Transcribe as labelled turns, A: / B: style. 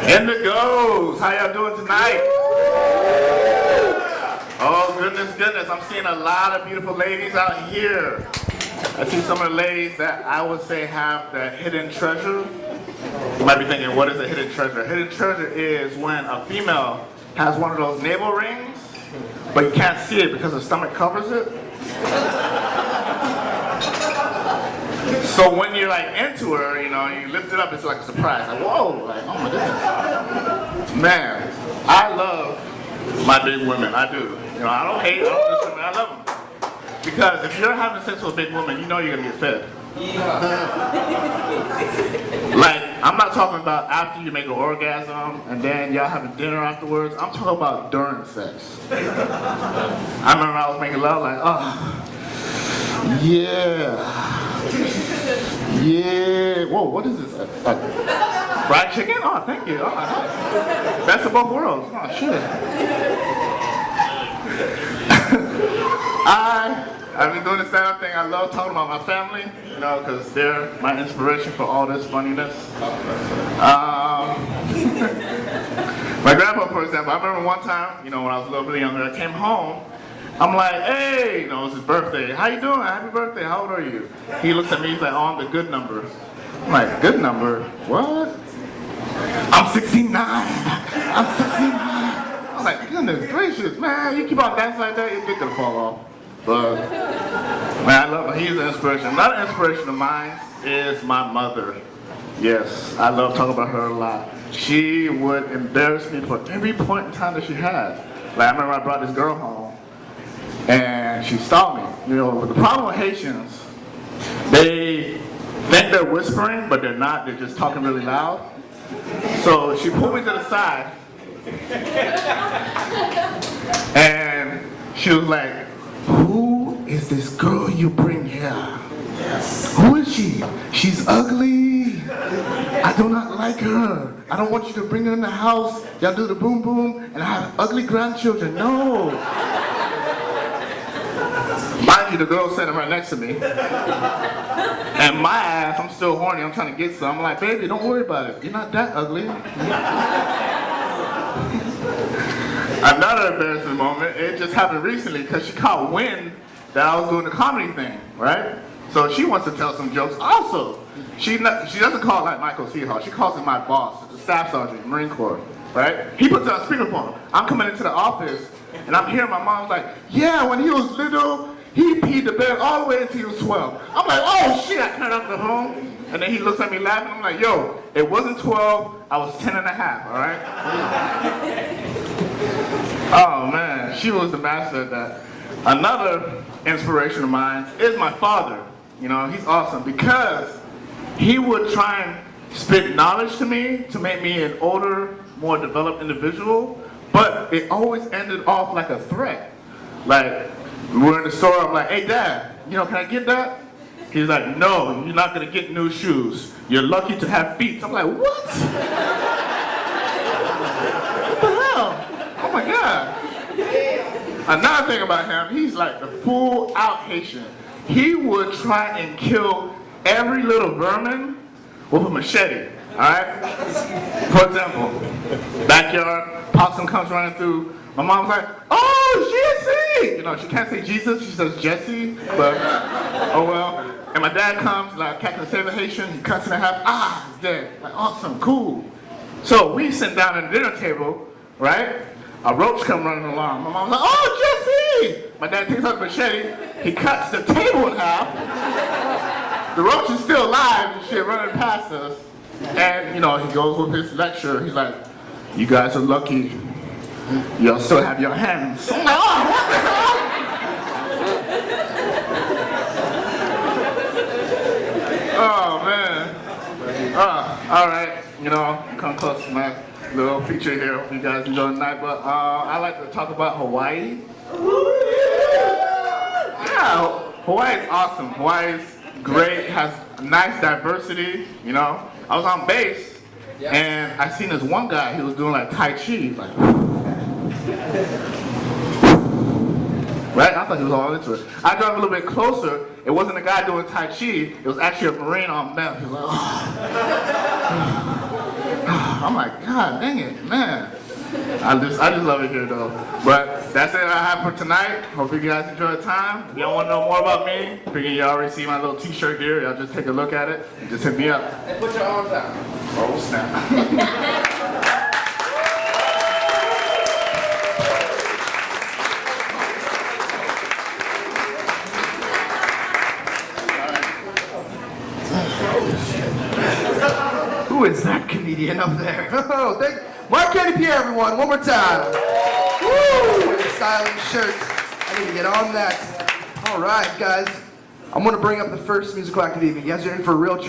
A: Indigos, how y'all doing tonight? Oh, goodness. I'm seeing a lot of beautiful ladies out here. I see some of the ladies that I would say have the hidden treasure. You might be thinking, what is a hidden treasure? A hidden treasure is when a female has one of those navel rings, but you can't see it because her stomach covers it. So when you're like into her, you know, you lift it up, it's like a surprise. Like, whoa, like, oh my goodness. Man, I love my big women, I do. You know, I don't hate them, I love them. Because if you're having sex with a big woman, you know you're gonna get fed. Like, I'm not talking about after you make an orgasm and then y'all having dinner afterwards. I'm talking about during sex. I remember I was making love like, oh, yeah. Yeah. Whoa, what is this? Fried chicken? Oh, thank you. Oh, best of both worlds. Oh, shit. I've been doing the stand-up thing. I love talking about my family, you know, because they're my inspiration for all this funniness. My grandpa, for example, I remember one time, you know, when I was a little bit younger, I came home. I'm like, hey, you know, it's his birthday. How you doing? Happy birthday. How old are you? He looks at me, he's like, oh, I'm the good number. I'm like, good number? What? I'm 69. I'm 69. I was like, goodness gracious, man, you keep on dancing like that, your dick gonna fall off. But, man, I love him. He's an inspiration. Another inspiration of mine is my mother. Yes, I love talking about her a lot. She would embarrass me for every point in time that she had. Like, I remember I brought this girl home, and she saw me. You know, the problem with Haitians, they think they're whispering, but they're not. They're just talking really loud. So she pulled me to the side, and she was like, who is this girl you bring here? Yes. Who is she? She's ugly. I do not like her. I don't want you to bring her in the house. Y'all do the boom boom and have ugly grandchildren. No. Mind you, the girl sitting right next to me. And my ass, I'm still horny. I'm trying to get some. I'm like, baby, don't worry about it. You're not that ugly. Another embarrassing moment, it just happened recently because she caught wind that I was doing the comedy thing, right? So she wants to tell some jokes also. She doesn't call it like Michael Seahawk, she calls it my boss, the staff sergeant, Marine Corps, right? He puts it on speakerphone. I'm coming into the office and I'm hearing my mom's like, yeah, when he was little, he peed the bed all the way until he was 12. I'm like, oh shit, I turned off the home. And then he looks at me laughing, I'm like, yo, it wasn't 12, I was 10 and a half, all right? Oh man, she was the master at that. Another inspiration of mine is my father. You know, he's awesome because he would try and spit knowledge to me to make me an older, more developed individual, but it always ended off like a threat. Like, we're in the store, I'm like, hey dad, you know, can I get that? He's like, no, you're not gonna get new shoes. You're lucky to have feet. I'm like, what? What the hell? Oh my God. Another thing about him, he's like the full out Haitian. He would try and kill every little vermin with a machete, all right? For example, backyard, possum comes running through. My mom's like, oh, Jesse! You know, she can't say Jesus, she says Jesse, but oh well. And my dad comes, like Captain Sailor Haitian, he cuts it in half, ah, he's dead. Like, awesome, cool. So we sit down at the dinner table, right? A roach comes running along. My mom's like, oh, Jesse! My dad takes out the machete, he cuts the table in half. The roach is still alive and shit running past us. And, you know, he goes with his lecture, he's like, you guys are lucky. Y'all still have your hands. I'm like, oh, what the hell? Oh, man. All right, you know, come close to my little feature here. Hope you guys enjoy the night, but I like to talk about Hawaii. Yeah, Hawaii is awesome. Hawaii is great, has nice diversity, you know. I was on base, and I seen this one guy, he was doing like Tai Chi, like, right? I thought he was all into it. I got a little bit closer. It wasn't a guy doing Tai Chi. It was actually a Marine on meth. He was like, oh. I'm like, God dang it, man. I just love it here though. But that's it I have for tonight. Hope you guys enjoy the time. If y'all want to know more about me, figure you already see my little t-shirt here. Y'all just take a look at it and just hit me up.
B: And put your arms out.
A: Oh snap.
B: Who is that comedian up there? Oh, thank Marckende Pierre, everyone. One more time. Woo! With the styling shirts. I need to get on that. All right, guys. I'm going to bring up the first musical act of the evening. You guys are in for a real treat.